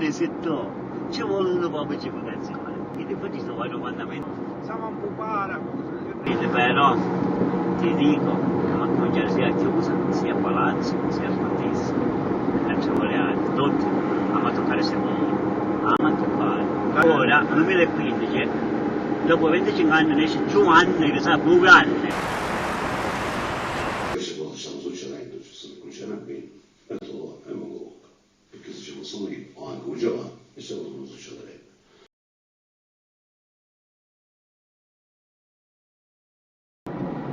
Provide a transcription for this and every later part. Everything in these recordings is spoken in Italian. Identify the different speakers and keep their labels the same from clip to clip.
Speaker 1: ne setto, ci vuole uno proprio ci potenziale. E poi ci sono vari comandamenti.
Speaker 2: Siamo un po' parametri.
Speaker 1: Però ti dico, ma cominciare sia a Chiusa, sia a Palazzo, sia a Fortissimo, ci vuole tutti, a toccare secondo, a toccare. Ora, nel 2015, dopo 25 anni, ne esce giù anni, che sa, 2 anni.
Speaker 3: Queste cose stanno succedendo, ci stanno cominciando bene, e tu è un po', perché se ci fossimo io, o anche un giovane, queste cose non succederebbero.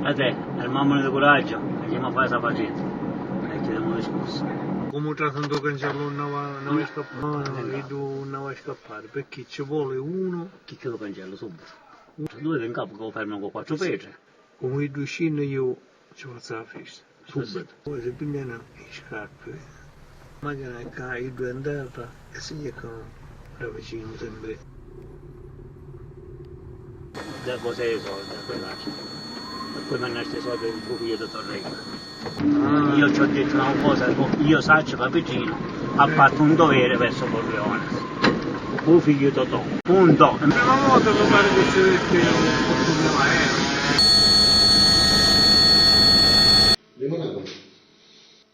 Speaker 1: A te, il mamma di coraggio, andiamo a fare questa faccenda. E chiediamo le scuse.
Speaker 2: Come tratando cancello non è scappato? No, non è scappato, perché ci vuole uno.
Speaker 1: Chi che lo cancello subito? Due in capo che lo fermano con 4 pietre.
Speaker 2: Come i due scene io ci faccio la festa. Subito. Poi si pigliano le scarpe. Magari i due andata e si dicono da vicino sempre.
Speaker 1: Da cos'è i soldi, da quell'altro. E poi mandaste i soldi del tuo figlio di Torrella. Io ci ho detto una cosa, io Saccio Capitino ha fatto un dovere verso Corleone. Un figlio di Totò. Punto.
Speaker 2: La prima volta che pare che si vede
Speaker 3: Rimaneva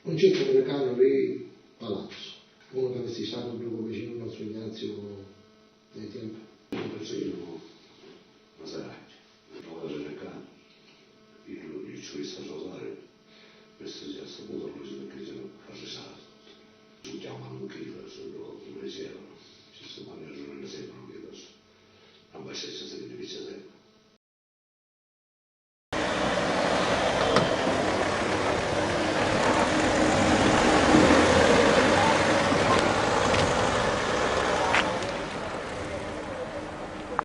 Speaker 3: un certo americano lì, Palazzo, uno che avesse stato più vicino al nostro Ignazio nei tempi. Non perseguivano Maserati, non era cercato. Io ci ho visto a Rosario, questo si è saputo così perché ci hanno fascisato. Ci chiamano anche io, come dicevano, ci sono mangiati non ne sembrano che adesso. Non va a essere se ne dice sempre.